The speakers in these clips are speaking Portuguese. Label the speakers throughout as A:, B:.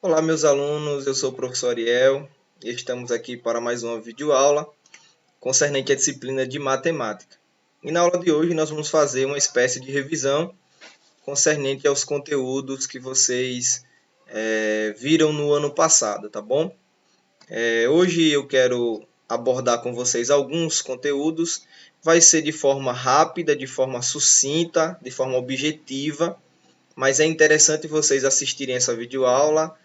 A: Olá, meus alunos, eu sou o professor Ariel e estamos aqui para mais uma videoaula concernente à disciplina de matemática. E na aula de hoje nós vamos fazer uma espécie de revisão concernente aos conteúdos que vocês viram no ano passado, tá bom? Hoje eu quero abordar com vocês alguns conteúdos, vai ser de forma rápida, de forma sucinta, de forma objetiva, mas é interessante vocês assistirem essa videoaula,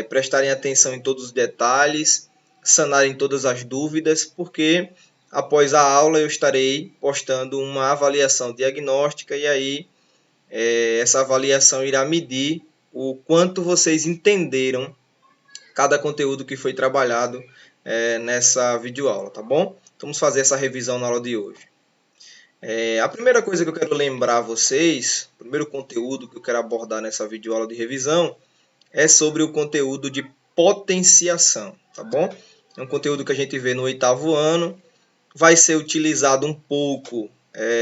A: prestarem atenção em todos os detalhes, sanarem todas as dúvidas, porque após a aula eu estarei postando uma avaliação diagnóstica e aí essa avaliação irá medir o quanto vocês entenderam cada conteúdo que foi trabalhado nessa videoaula, tá bom? Vamos fazer essa revisão na aula de hoje. A primeira coisa que eu quero lembrar a vocês, o primeiro conteúdo que eu quero abordar nessa videoaula de revisão, é sobre o conteúdo de potenciação, tá bom? É um conteúdo que a gente vê no 8º ano, vai ser utilizado um pouco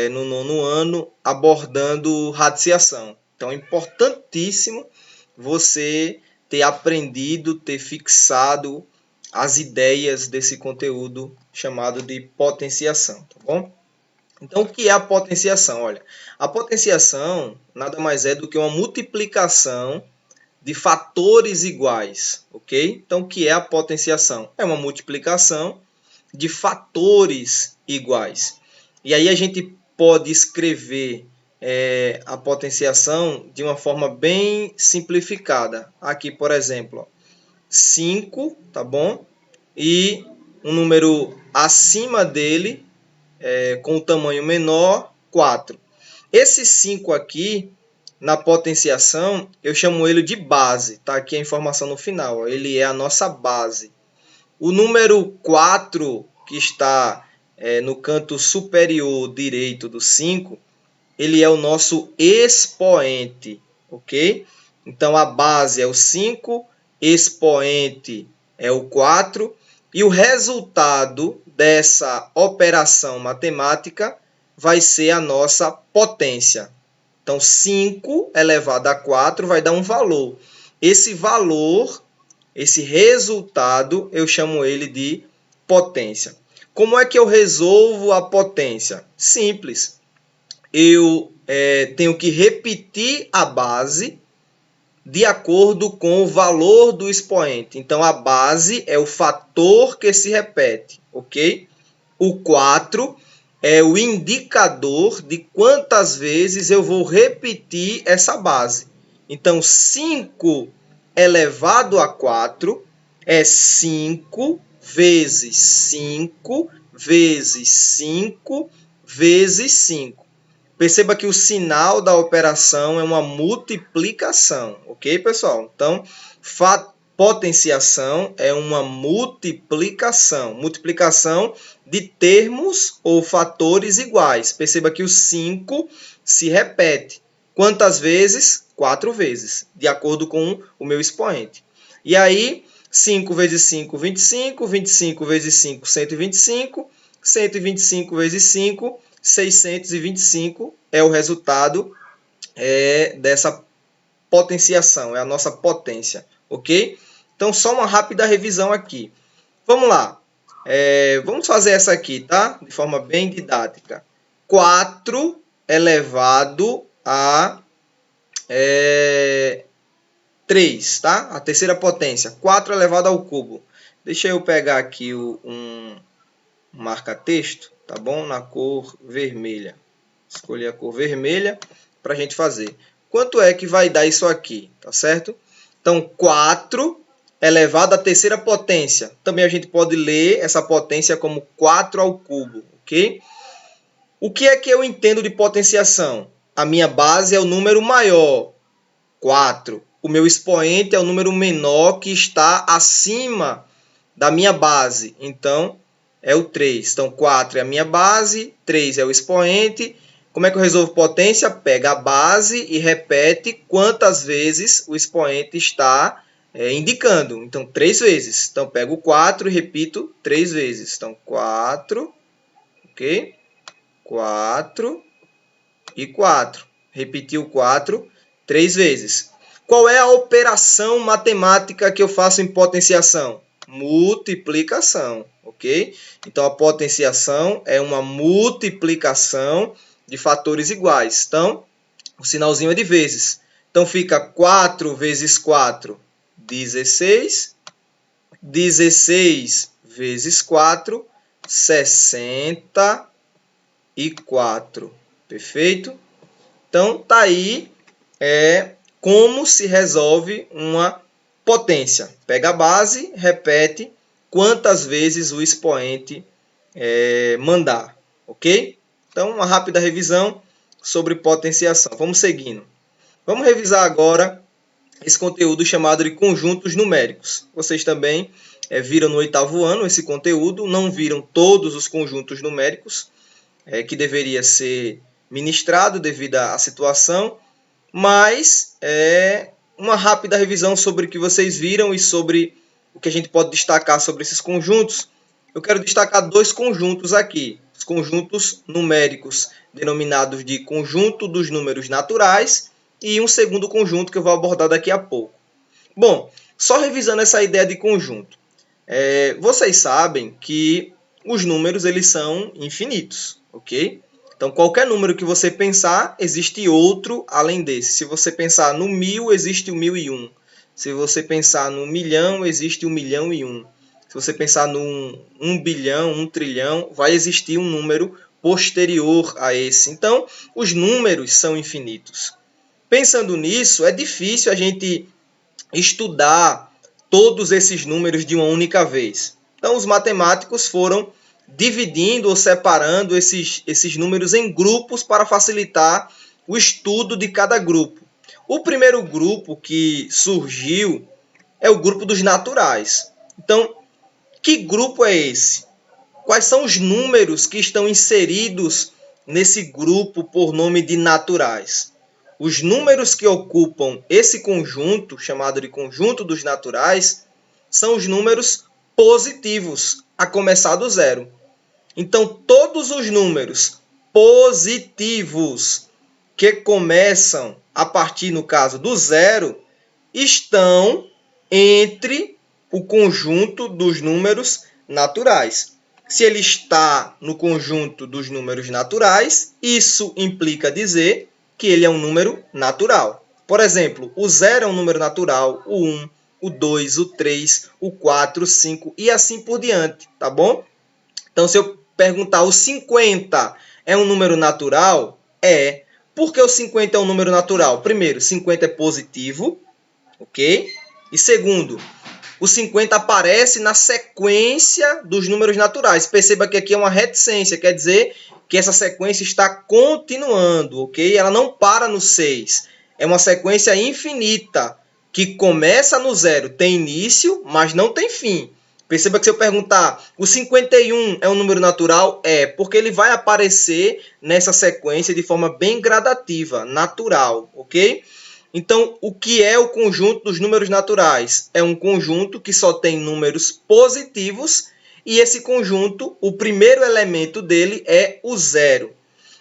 A: no 9º ano, abordando radiciação. Então é importantíssimo você ter aprendido, ter fixado as ideias desse conteúdo chamado de potenciação, tá bom? Então, o que é a potenciação? Olha, a potenciação nada mais é do que uma multiplicação de fatores iguais, ok? Então, o que é a potenciação? É uma multiplicação de fatores iguais. E aí a gente pode escrever a potenciação de uma forma bem simplificada. Aqui, por exemplo, 5, tá bom? E um número acima dele, com o tamanho menor, 4. Esse 5 aqui, na potenciação, eu chamo ele de base. Tá aqui a informação no final. Ó. Ele é a nossa base. O número 4, que está no canto superior direito do 5, ele é o nosso expoente. Ok? Então, a base é o 5, expoente é o 4. E o resultado dessa operação matemática vai ser a nossa potência. Então, 5 elevado a 4 vai dar um valor. Esse valor, esse resultado, eu chamo ele de potência. Como é que eu resolvo a potência? Simples. Eu tenho que repetir a base de acordo com o valor do expoente. Então, a base é o fator que se repete, ok? O 4 é o indicador de quantas vezes eu vou repetir essa base. Então, 5 elevado a 4 é 5 vezes 5 vezes 5 vezes 5. Perceba que o sinal da operação é uma multiplicação, ok, pessoal? Então, potenciação é uma multiplicação. Multiplicação de termos ou fatores iguais. Perceba que o 5 se repete. Quantas vezes? 4 vezes, de acordo com o meu expoente. E aí, 5 vezes 5, 25. 25 vezes 5, 125. 125 vezes 5, 625 é o resultado dessa potenciação, é a nossa potência, ok? Então, só uma rápida revisão aqui. Vamos lá. Vamos fazer essa aqui, tá? De forma bem didática. 4 elevado a 3, tá? A terceira potência. 4 elevado ao cubo. Deixa eu pegar aqui um marca-texto, tá bom? Na cor vermelha. Escolher a cor vermelha para a gente fazer. Quanto é que vai dar isso aqui, tá certo? Então, 4 elevado à terceira potência. Também a gente pode ler essa potência como 4 ao cubo, ok? O que é que eu entendo de potenciação? A minha base é o número maior, 4. O meu expoente é o número menor que está acima da minha base. Então, é o 3. Então, 4 é a minha base, 3 é o expoente. Como é que eu resolvo potência? Pega a base e repete quantas vezes o expoente está indicando. Então, 3 vezes. Então, pego o 4 e repito 3 vezes. Então, 4, ok? 4 e 4. Repetiu 4 3 vezes. Qual é a operação matemática que eu faço em potenciação? Multiplicação, ok? Então, a potenciação é uma multiplicação de fatores iguais. Então, o sinalzinho é de vezes. Então, fica 4 vezes 4, 16. 16 vezes 4, 64. Perfeito? Então, tá aí como se resolve uma potência. Pega a base, repete quantas vezes o expoente mandar. Ok? Então, uma rápida revisão sobre potenciação. Vamos seguindo. Vamos revisar agora esse conteúdo chamado de conjuntos numéricos. Vocês também viram no 8º ano esse conteúdo, não viram todos os conjuntos numéricos que deveria ser ministrado devido à situação, mas uma rápida revisão sobre o que vocês viram e sobre o que a gente pode destacar sobre esses conjuntos. Eu quero destacar 2 conjuntos aqui, os conjuntos numéricos denominados de conjunto dos números naturais e um segundo conjunto que eu vou abordar daqui a pouco. Bom, só revisando essa ideia de conjunto. Vocês sabem que os números eles são infinitos, ok? Então, qualquer número que você pensar, existe outro além desse. Se você pensar no 1000, existe o 1001. Se você pensar no 1.000.000, existe o 1.000.001. Se você pensar no 1 bilhão, 1 trilhão, vai existir um número posterior a esse. Então, os números são infinitos. Pensando nisso, é difícil a gente estudar todos esses números de uma única vez. Então, os matemáticos foram dividindo ou separando esses números em grupos para facilitar o estudo de cada grupo. O primeiro grupo que surgiu é o grupo dos naturais. Então, que grupo é esse? Quais são os números que estão inseridos nesse grupo por nome de naturais? Os números que ocupam esse conjunto, chamado de conjunto dos naturais, são os números positivos, a começar do zero. Então, todos os números positivos que começam a partir, no caso, do zero, estão entre o conjunto dos números naturais. Se ele está no conjunto dos números naturais, isso implica dizer que ele é um número natural. Por exemplo, o 0 é um número natural, o 1, o 2, o 3, o 4, o 5 e assim por diante, tá bom? Então, se eu perguntar o 50 é um número natural? É. Por que o 50 é um número natural? Primeiro, 50 é positivo, ok? E segundo, o 50 aparece na sequência dos números naturais. Perceba que aqui é uma reticência, quer dizer que essa sequência está continuando, ok? Ela não para no 6. É uma sequência infinita, que começa no 0, tem início, mas não tem fim. Perceba que se eu perguntar, o 51 é um número natural? É, porque ele vai aparecer nessa sequência de forma bem gradativa, natural, ok? Então, o que é o conjunto dos números naturais? É um conjunto que só tem números positivos e esse conjunto, o primeiro elemento dele é o zero.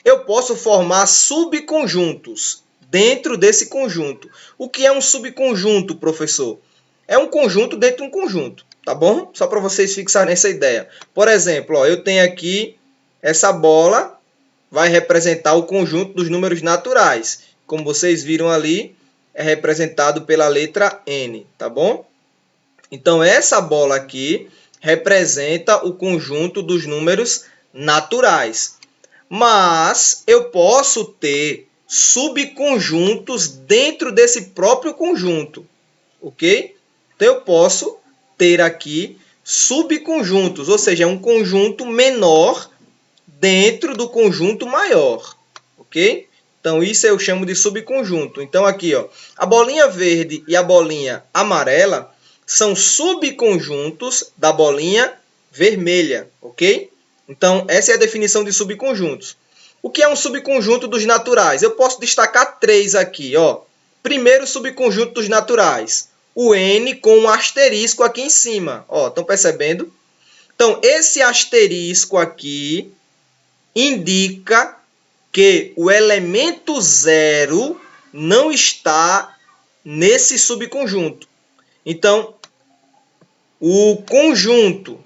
A: Eu posso formar subconjuntos dentro desse conjunto. O que é um subconjunto, professor? É um conjunto dentro de um conjunto, tá bom? Só para vocês fixarem essa ideia. Por exemplo, ó, eu tenho aqui essa bola, vai representar o conjunto dos números naturais. Como vocês viram ali, é representado pela letra N, tá bom? Então, essa bola aqui representa o conjunto dos números naturais. Mas eu posso ter subconjuntos dentro desse próprio conjunto, ok? Então, eu posso ter aqui subconjuntos, ou seja, um conjunto menor dentro do conjunto maior, ok? Então, isso eu chamo de subconjunto. Então, aqui, ó, a bolinha verde e a bolinha amarela são subconjuntos da bolinha vermelha, ok? Então, essa é a definição de subconjuntos. O que é um subconjunto dos naturais? Eu posso destacar 3 aqui, ó. Primeiro subconjunto dos naturais, o N com um asterisco aqui em cima, ó. Estão percebendo? Então, esse asterisco aqui indica que o elemento 0 não está nesse subconjunto. Então, o conjunto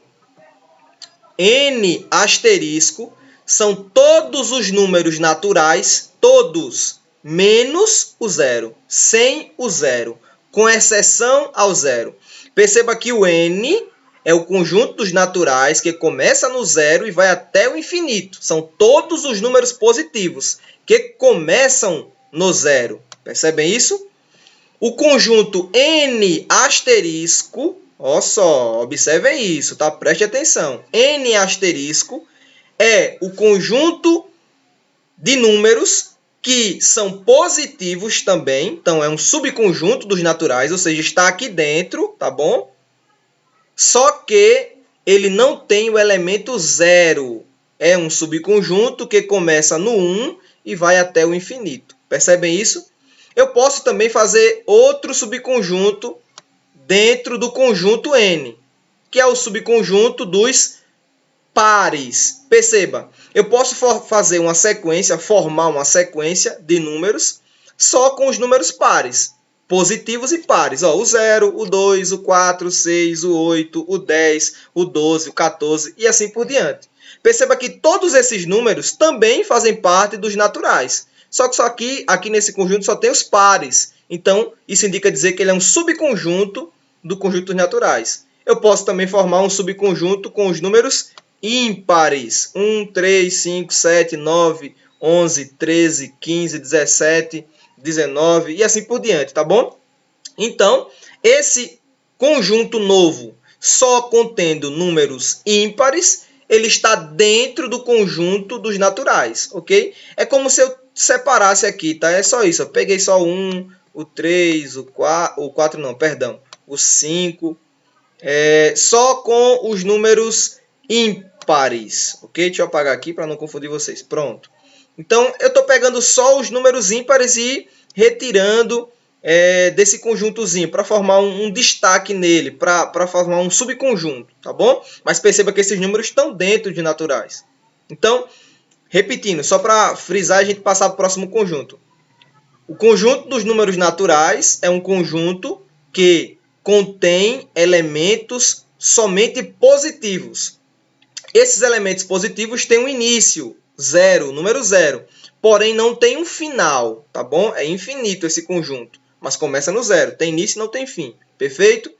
A: n asterisco são todos os números naturais, todos, menos o zero, sem o zero, com exceção ao zero. Perceba que o n é o conjunto dos naturais que começa no zero e vai até o infinito. São todos os números positivos que começam no zero. Percebem isso? O conjunto n asterisco, ó só, observem isso, tá? Preste atenção. N asterisco é o conjunto de números que são positivos também. Então, é um subconjunto dos naturais, ou seja, está aqui dentro, tá bom? Só que ele não tem o elemento zero. É um subconjunto que começa no 1 e vai até o infinito. Percebem isso? Eu posso também fazer outro subconjunto dentro do conjunto N, que é o subconjunto dos pares. Perceba, eu posso fazer uma sequência, formar uma sequência de números só com os números pares, positivos e pares. Ó, o 0, o 2, o 4, o 6, o 8, o 10, o 12, o 14 e assim por diante. Perceba que todos esses números também fazem parte dos naturais. Só que aqui nesse conjunto só tem os pares. Então, isso indica dizer que ele é um subconjunto do conjunto dos naturais. Eu posso também formar um subconjunto com os números ímpares. 1, 3, 5, 7, 9, 11, 13, 15, 17, 19 e assim por diante, tá bom? Então, esse conjunto novo, só contendo números ímpares, ele está dentro do conjunto dos naturais, ok? É como se eu separasse aqui, tá? É só isso. Eu peguei só o 1, o 3, o 4 não, perdão, o 5, só com os números ímpares, ok? Deixa eu apagar aqui para não confundir vocês. Pronto. Então, eu estou pegando só os números ímpares e retirando desse conjuntozinho para formar um destaque nele, para formar um subconjunto, tá bom? Mas perceba que esses números estão dentro de naturais. Então, repetindo, só para frisar a gente passar para o próximo conjunto. O conjunto dos números naturais é um conjunto que contém elementos somente positivos. Esses elementos positivos têm um início, zero, número zero, porém não tem um final, tá bom? É infinito esse conjunto, mas começa no zero, tem início e não tem fim, perfeito?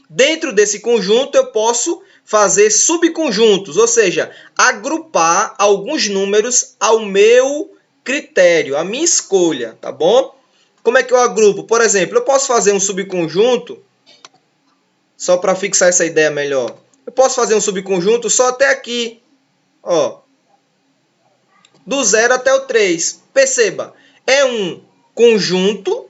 A: Dentro desse conjunto eu posso fazer subconjuntos, ou seja, agrupar alguns números ao meu critério, à minha escolha, tá bom? Como é que eu agrupo? Por exemplo, eu posso fazer um subconjunto, só para fixar essa ideia melhor. Eu posso fazer um subconjunto só até aqui, ó, do 0 até o 3. Perceba, é um conjunto,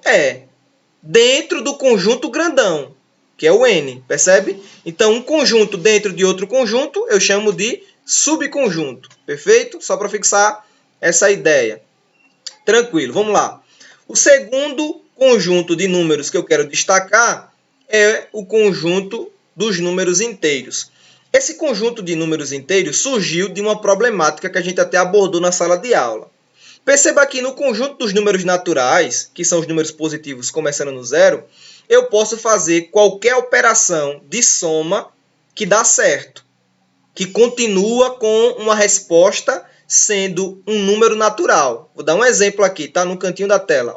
A: dentro do conjunto grandão, que é o N, percebe? Então, um conjunto dentro de outro conjunto, eu chamo de subconjunto, perfeito? Só para fixar essa ideia. Tranquilo, vamos lá. O segundo conjunto de números que eu quero destacar é o conjunto dos números inteiros. Esse conjunto de números inteiros surgiu de uma problemática que a gente até abordou na sala de aula. Perceba que no conjunto dos números naturais, que são os números positivos começando no zero, eu posso fazer qualquer operação de soma que dá certo, que continua com uma resposta sendo um número natural. Vou dar um exemplo aqui, tá? No cantinho da tela.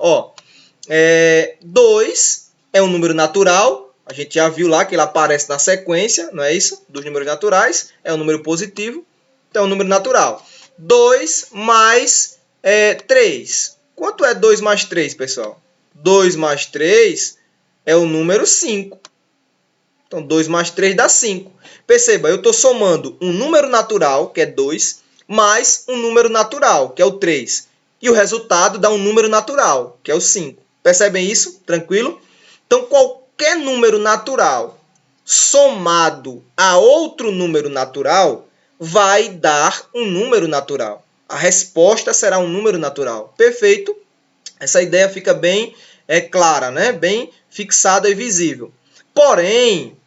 A: 2 é um número natural. A gente já viu lá que ele aparece na sequência, não é isso? Dos números naturais. É um número positivo. Então, é um número natural. 2 mais 3. Quanto é 2 mais 3, pessoal? 2 mais 3 é o número 5. Então, 2 mais 3 dá 5. Perceba, eu estou somando um número natural, que é 2, mais um número natural, que é o 3. E o resultado dá um número natural, que é o 5. Percebem isso? Tranquilo? Então, qualquer número natural somado a outro número natural vai dar um número natural. A resposta será um número natural. Perfeito? Essa ideia fica bem clara, né? Bem fixada e visível. Porém,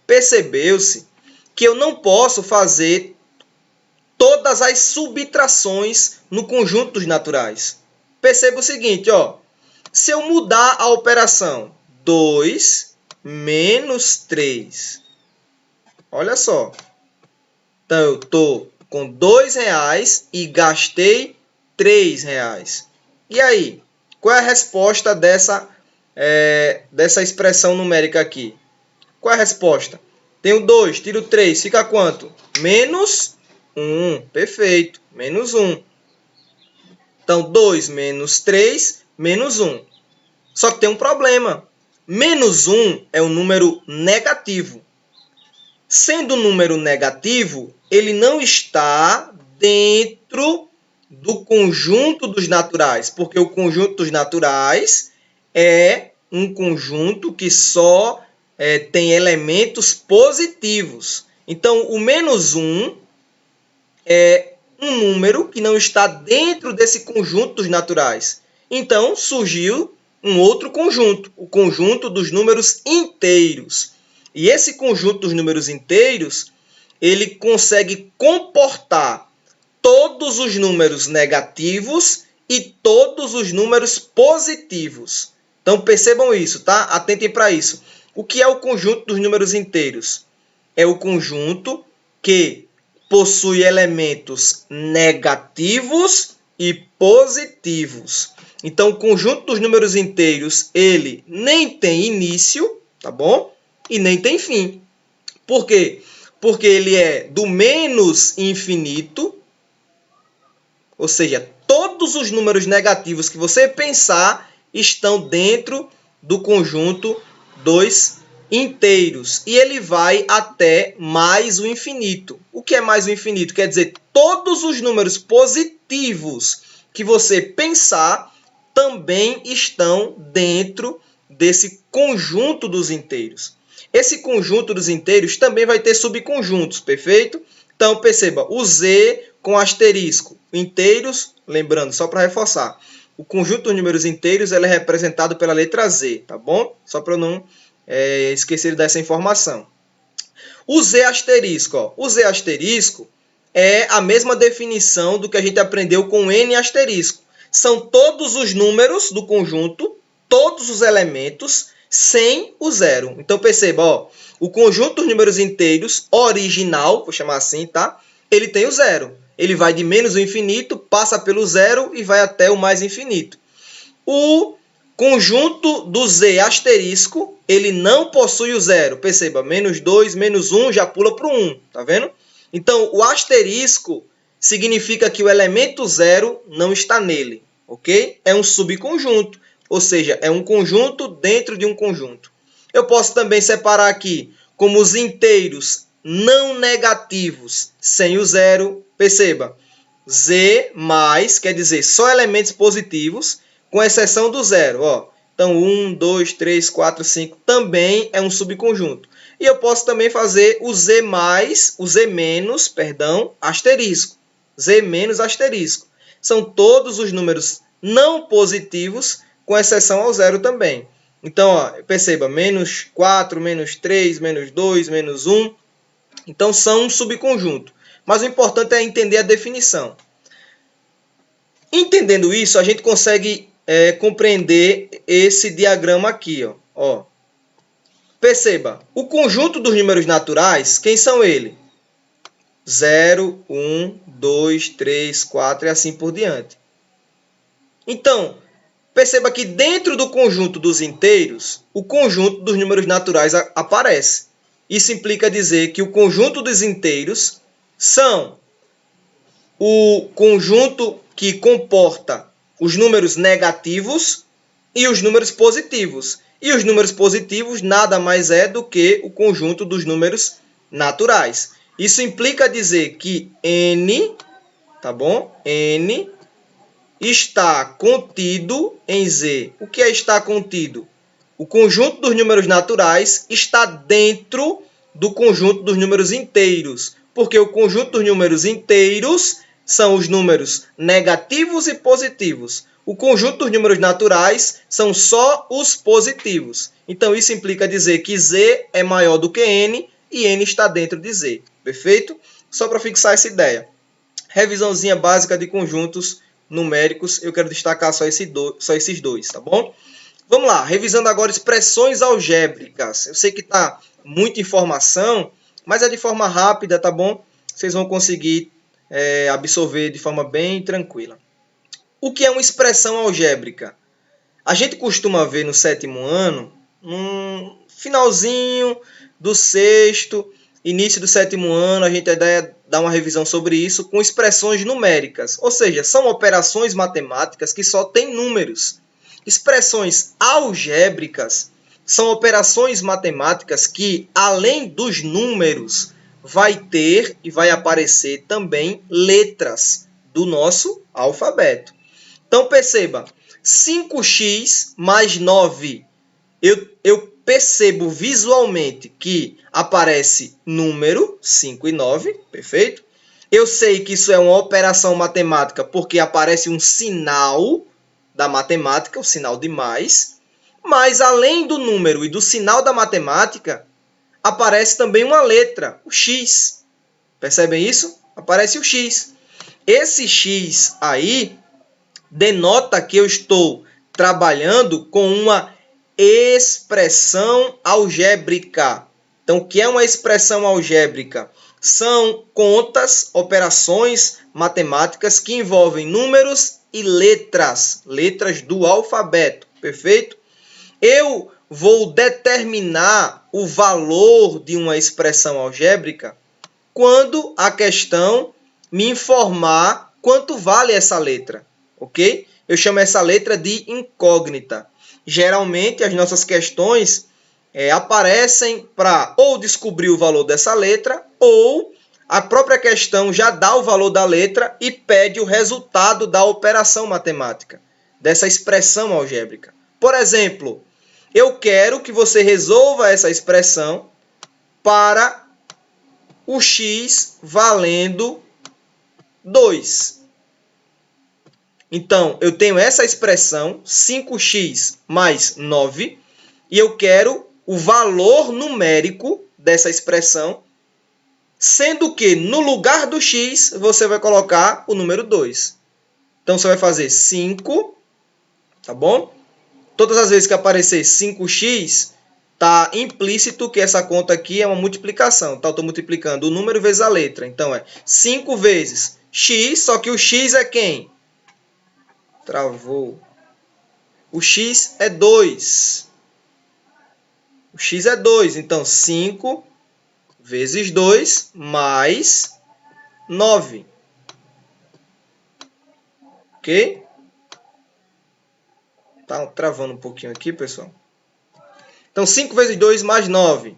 A: percebeu-se que eu não posso fazer todas as subtrações no conjunto dos naturais. Perceba o seguinte, ó. Se eu mudar a operação, 2 menos 3. Olha só. Então, eu estou com R$ 2 e gastei R$ 3. E aí? Qual é a resposta dessa expressão numérica aqui? Qual é a resposta? Tenho 2, tiro 3, fica quanto? Menos 1. Perfeito, menos 1. Então, 2 menos 3, menos 1. Só que tem um problema. Menos 1 é um número negativo. Sendo um número negativo, ele não está dentro do conjunto dos naturais, porque o conjunto dos naturais é um conjunto que só tem elementos positivos. Então, o menos 1 é um número que não está dentro desse conjunto dos naturais. Então, surgiu um outro conjunto, o conjunto dos números inteiros. E esse conjunto dos números inteiros, ele consegue comportar todos os números negativos e todos os números positivos. Então, percebam isso, tá? Atentem para isso. O que é o conjunto dos números inteiros? É o conjunto que possui elementos negativos e positivos. Então, o conjunto dos números inteiros, ele nem tem início, tá bom? E nem tem fim. Por quê? Porque ele é do menos infinito, ou seja, todos os números negativos que você pensar estão dentro do conjunto dos inteiros. E ele vai até mais o infinito. O que é mais o infinito? Quer dizer, todos os números positivos que você pensar também estão dentro desse conjunto dos inteiros. Esse conjunto dos inteiros também vai ter subconjuntos, perfeito? Então, perceba, o Z com asterisco. Inteiros, lembrando, só para reforçar, o conjunto dos números inteiros ele é representado pela letra Z, tá bom? Só para eu não esquecer dessa informação. O Z asterisco, ó. O Z asterisco é a mesma definição do que a gente aprendeu com N asterisco. São todos os números do conjunto, todos os elementos, sem o zero. Então, perceba, ó, o conjunto dos números inteiros original, vou chamar assim, tá? Ele tem o zero. Ele vai de menos o infinito, passa pelo zero e vai até o mais infinito. O conjunto do Z asterisco, ele não possui o zero. Perceba, menos 2, menos 1 já pula para o 1, tá vendo? Então, o asterisco significa que o elemento zero não está nele, ok? É um subconjunto, ou seja, é um conjunto dentro de um conjunto. Eu posso também separar aqui como os inteiros não negativos sem o zero. Perceba, Z mais quer dizer só elementos positivos, com exceção do zero. Ó. Então, 1, 2, 3, 4, 5 também é um subconjunto. E eu posso também fazer o Z mais, o Z menos, perdão, asterisco. Z menos asterisco. São todos os números não positivos, com exceção ao zero também. Então, ó, perceba, menos 4, menos 3, menos 2, menos 1. Então, são um subconjunto. Mas o importante é entender a definição. Entendendo isso, a gente consegue compreender esse diagrama aqui. Ó. Perceba, o conjunto dos números naturais, quem são eles? 0, 1, 2, 3, 4 e assim por diante. Então, perceba que dentro do conjunto dos inteiros, o conjunto dos números naturais aparece. Isso implica dizer que o conjunto dos inteiros são o conjunto que comporta os números negativos e os números positivos. E os números positivos nada mais é do que o conjunto dos números naturais. Isso implica dizer que N, tá bom? N está contido em Z. O que é estar contido? O conjunto dos números naturais está dentro do conjunto dos números inteiros, porque o conjunto dos números inteiros são os números negativos e positivos. O conjunto dos números naturais são só os positivos. Então, isso implica dizer que Z é maior do que N e N está dentro de Z. Perfeito? Só para fixar essa ideia. Revisãozinha básica de conjuntos numéricos, eu quero destacar só esses dois, tá bom? Vamos lá, revisando agora expressões algébricas. Eu sei que está muita informação, mas é de forma rápida, tá bom? Vocês vão conseguir absorver de forma bem tranquila. O que é uma expressão algébrica? A gente costuma ver no 7º ano, no finalzinho do 6º, início do 7º ano, a gente dá uma revisão sobre isso com expressões numéricas. Ou seja, são operações matemáticas que só têm números. Expressões algébricas são operações matemáticas que, além dos números, vai ter e vai aparecer também letras do nosso alfabeto. Então, perceba, 5x mais 9, eu percebo visualmente que aparece número 5 e 9, perfeito? Eu sei que isso é uma operação matemática porque aparece um sinal da matemática, o sinal de mais, mas além do número e do sinal da matemática, aparece também uma letra, o x. Percebem isso? Aparece o x. Esse x aí denota que eu estou trabalhando com uma expressão algébrica. Então, o que é uma expressão algébrica? São contas, operações matemáticas que envolvem números e letras, letras do alfabeto, perfeito? Eu vou determinar o valor de uma expressão algébrica quando a questão me informar quanto vale essa letra, ok? Eu chamo essa letra de incógnita. Geralmente, as nossas questões aparecem para ou descobrir o valor dessa letra, ou a própria questão já dá o valor da letra e pede o resultado da operação matemática, dessa expressão algébrica. Por exemplo, eu quero que você resolva essa expressão para o x valendo 2. Então, eu tenho essa expressão, 5x mais 9, e eu quero o valor numérico dessa expressão, sendo que no lugar do x, você vai colocar o número 2. Então, você vai fazer 5, tá bom? Todas as vezes que aparecer 5x, está implícito que essa conta aqui é uma multiplicação. Então, eu estou multiplicando o número vezes a letra. Então, é 5 vezes x, só que o x é quem? Travou. O x é 2. O x é 2. Então, 5 vezes 2 mais 9. Ok? Tá travando um pouquinho aqui, pessoal. Então, 5 vezes 2 mais 9.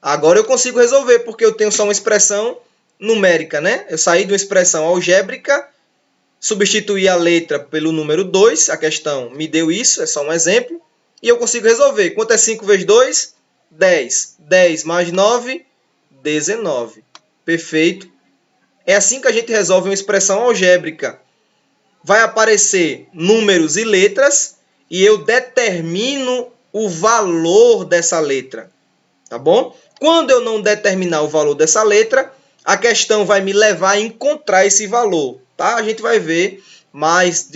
A: Agora eu consigo resolver, porque eu tenho só uma expressão numérica, né? Eu saí de uma expressão algébrica, substituí a letra pelo número 2, a questão me deu isso, é só um exemplo, e eu consigo resolver. Quanto é 5 vezes 2? 10. 10 mais 9, 19. Perfeito. É assim que a gente resolve uma expressão algébrica. Vai aparecer números e letras, e eu determino o valor dessa letra. Tá bom? Quando eu não determinar o valor dessa letra, a questão vai me levar a encontrar esse valor. Tá? A gente vai ver mais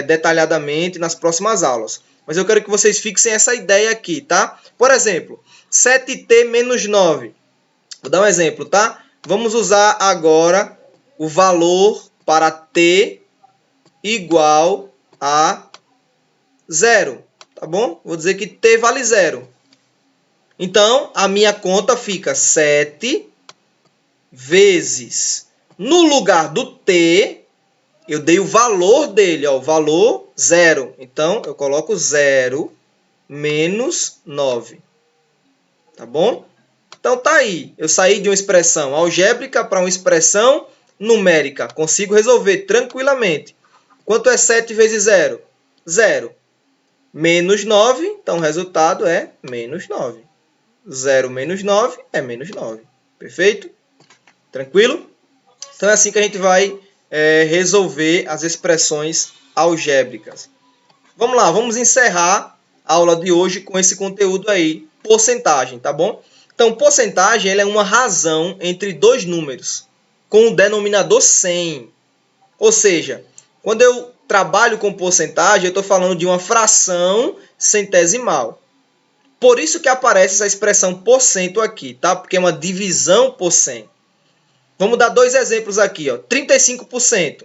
A: detalhadamente nas próximas aulas. Mas eu quero que vocês fixem essa ideia aqui, tá? Por exemplo, 7t menos 9. Vou dar um exemplo, tá? Vamos usar agora o valor para t igual a 0. Tá bom? Vou dizer que t vale 0. Então, a minha conta fica 7 vezes, no lugar do t, eu dei o valor dele, ó, o valor 0. Então, eu coloco 0 menos 9. Tá bom? Então, tá aí. Eu saí de uma expressão algébrica para uma expressão numérica. Consigo resolver tranquilamente. Quanto é 7 vezes 0? 0. Menos 9, então o resultado é menos 9. 0 menos 9 é menos 9. Perfeito? Tranquilo? Então é assim que a gente vai resolver as expressões algébricas. Vamos lá, vamos encerrar a aula de hoje com esse conteúdo aí, porcentagem, tá bom? Então, porcentagem ela é uma razão entre dois números, com o denominador 100. Ou seja, quando eu trabalho com porcentagem, eu estou falando de uma fração centesimal. Por isso que aparece essa expressão por cento aqui, tá? Porque é uma divisão por 100. Vamos dar dois exemplos aqui, ó. 35%.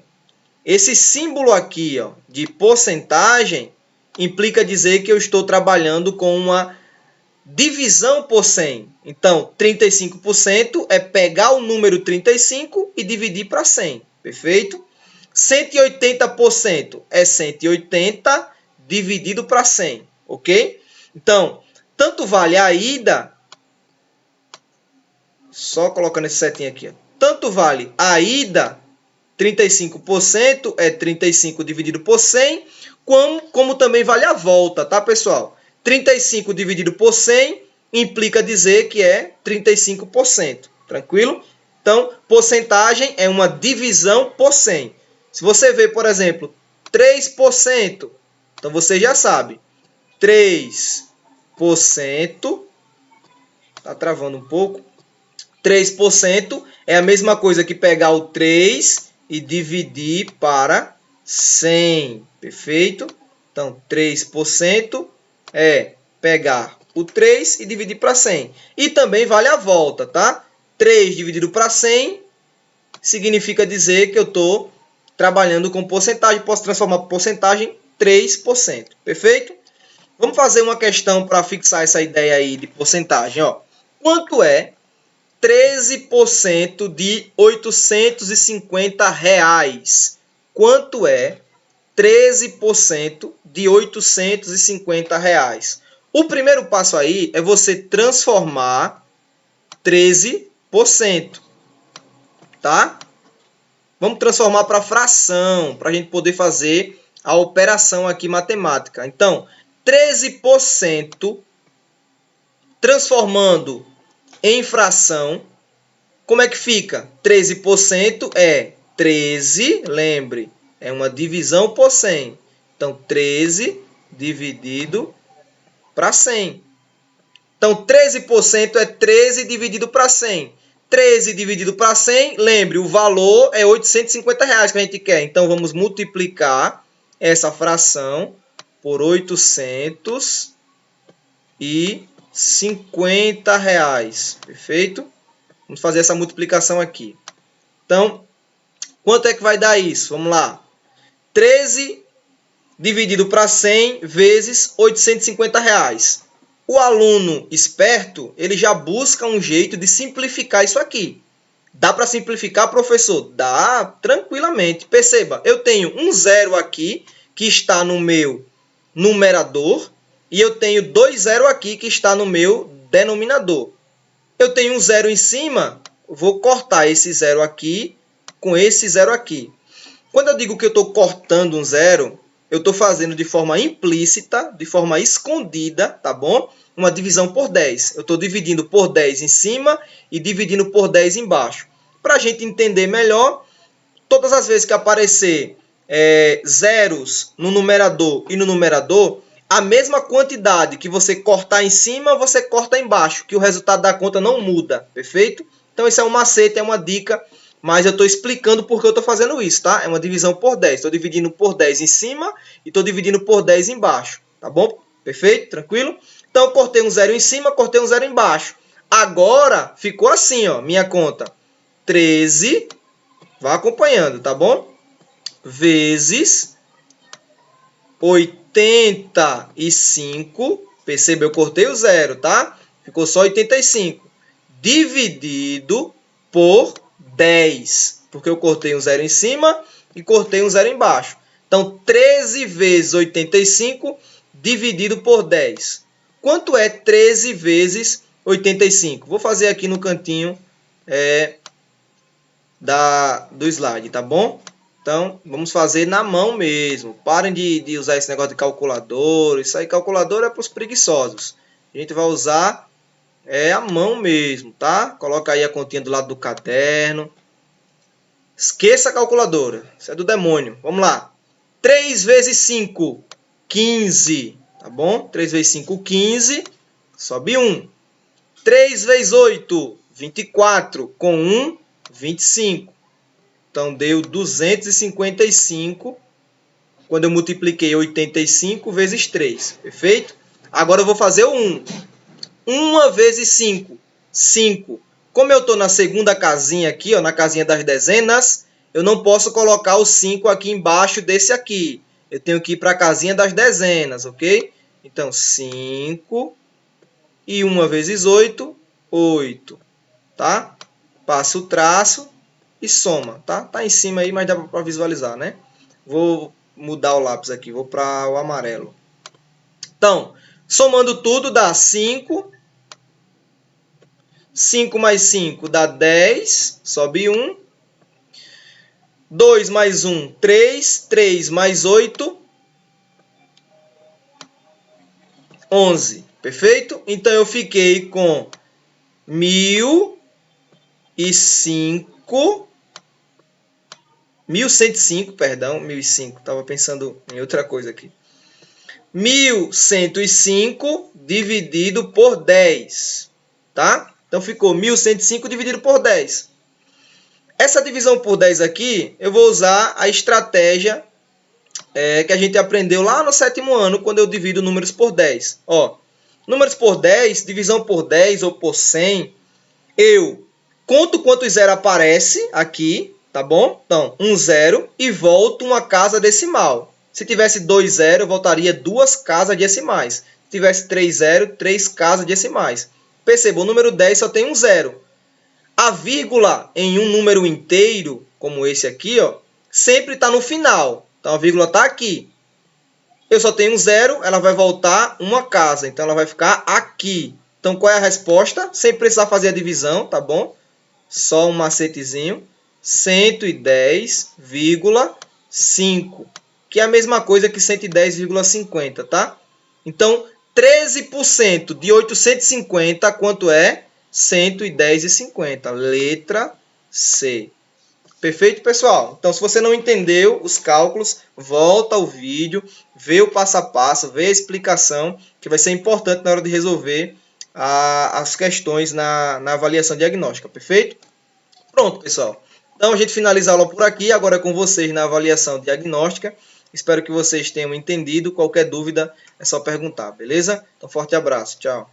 A: Esse símbolo aqui, ó, de porcentagem implica dizer que eu estou trabalhando com uma divisão por 100. Então, 35% é pegar o número 35 e dividir para 100. Perfeito? 180% é 180 dividido para 100. Ok? Então, tanto vale a ida, só colocando esse setinho aqui, ó. Tanto vale a ida, 35% é 35 dividido por 100, como também vale a volta, tá, pessoal? 35 dividido por 100 implica dizer que é 35%. Tranquilo? Então, porcentagem é uma divisão por 100. Se você vê, por exemplo, 3%, então você já sabe. 3%, tá travando um pouco. 3% é a mesma coisa que pegar o 3 e dividir para 100. Perfeito? Então, 3% é pegar o 3 e dividir para 100. E também vale a volta, tá? 3 dividido para 100 significa dizer que eu estou trabalhando com porcentagem. Posso transformar porcentagem em 3%. Perfeito? Vamos fazer uma questão para fixar essa ideia aí de porcentagem. Ó. Quanto é 13% de R$850? Quanto é 13% de R$850? O primeiro passo aí é você transformar 13%, tá? Vamos transformar para fração, para a gente poder fazer a operação aqui matemática. Então, 13% transformando em fração, como é que fica? 13% é 13, lembre, é uma divisão por 100. Então, 13 dividido para 100. Então, 13% é 13 dividido para 100. 13 dividido para 100, lembre, o valor é R$850 que a gente quer. Então, vamos multiplicar essa fração por R$850. Perfeito? Vamos fazer essa multiplicação aqui. Então, quanto é que vai dar isso? Vamos lá. 13 dividido para 100 vezes R$850. O aluno esperto, ele já busca um jeito de simplificar isso aqui. Dá para simplificar, professor? Dá, tranquilamente. Perceba, eu tenho um zero aqui, que está no meu numerador, e eu tenho 2 zeros aqui, que está no meu denominador. Eu tenho um zero em cima, vou cortar esse zero aqui com esse zero aqui. Quando eu digo que eu estou cortando um zero, eu estou fazendo de forma implícita, de forma escondida, tá bom? Uma divisão por 10. Eu estou dividindo por 10 em cima e dividindo por 10 embaixo. Para a gente entender melhor, todas as vezes que aparecer zeros no numerador e no numerador, a mesma quantidade que você cortar em cima, você corta embaixo, que o resultado da conta não muda, perfeito? Então, isso é um macete, é uma dica, mas eu estou explicando por que eu estou fazendo isso, tá? É uma divisão por 10. Estou dividindo por 10 em cima e estou dividindo por 10 embaixo, tá bom? Perfeito? Tranquilo? Então, eu cortei um zero em cima, cortei um zero embaixo. Agora, ficou assim, ó, minha conta. 13, vá acompanhando, tá bom? Vezes 85, perceba, eu cortei o zero, tá? Ficou só 85. Dividido por 10, porque eu cortei um zero em cima e cortei um zero embaixo. Então, 13 vezes 85 dividido por 10. Quanto é 13 vezes 85? Vou fazer aqui no cantinho do slide, tá bom? Então, vamos fazer na mão mesmo. Parem de usar esse negócio de calculadora. Isso aí, calculadora é para os preguiçosos. A gente vai usar a mão mesmo, tá? Coloca aí a continha do lado do caderno. Esqueça a calculadora. Isso é do demônio. Vamos lá. 3 vezes 5, 15. Tá bom? 3 vezes 5, 15. Sobe 1. 3 vezes 8, 24. Com 1, 25. Então, deu 255 quando eu multipliquei 85 vezes 3, perfeito? Agora eu vou fazer o 1. 1 vezes 5, 5. Como eu estou na segunda casinha aqui, ó, na casinha das dezenas, eu não posso colocar o 5 aqui embaixo desse aqui. Eu tenho que ir para a casinha das dezenas, ok? Então, 5 e 1 vezes 8, 8, tá? Passa o traço e soma, tá? Tá em cima aí, mas dá para visualizar, né? Vou mudar o lápis aqui, vou para o amarelo. Então, somando tudo dá 5. 5 mais 5 dá 10, sobe 1. 2 mais 1, 3. 3 mais 8, 11. Perfeito? Então, eu fiquei com 1.105, perdão, 1.105. Estava pensando em outra coisa aqui. 1.105 dividido por 10, tá? Então, ficou 1.105 dividido por 10. Essa divisão por 10 aqui, eu vou usar a estratégia que a gente aprendeu lá no 7º ano, quando eu divido números por 10. Ó, números por 10, divisão por 10 ou por 100, eu conto quantos zero aparece aqui, tá bom? Então, 1 zero e volto uma casa decimal. Se tivesse 2 zero, eu voltaria 2 casas decimais. Se tivesse 3 zero, 3 casas decimais. Perceba, o número 10 só tem um zero. A vírgula em um número inteiro, como esse aqui, ó, sempre está no final. Então, a vírgula está aqui. Eu só tenho um zero, ela vai voltar uma casa. Então, ela vai ficar aqui. Então, qual é a resposta? Sem precisar fazer a divisão, tá bom? Só um macetezinho. 110,5. Que é a mesma coisa que 110,50, tá? Então, 13% de 850, quanto é? 110,50. Letra C. Perfeito, pessoal? Então, se você não entendeu os cálculos, volta ao vídeo, vê o passo a passo, vê a explicação, que vai ser importante na hora de resolver as questões na avaliação diagnóstica. Perfeito? Pronto, pessoal. Então, a gente finaliza a aula por aqui. Agora é com vocês na avaliação diagnóstica. Espero que vocês tenham entendido. Qualquer dúvida é só perguntar, beleza? Então, forte abraço. Tchau.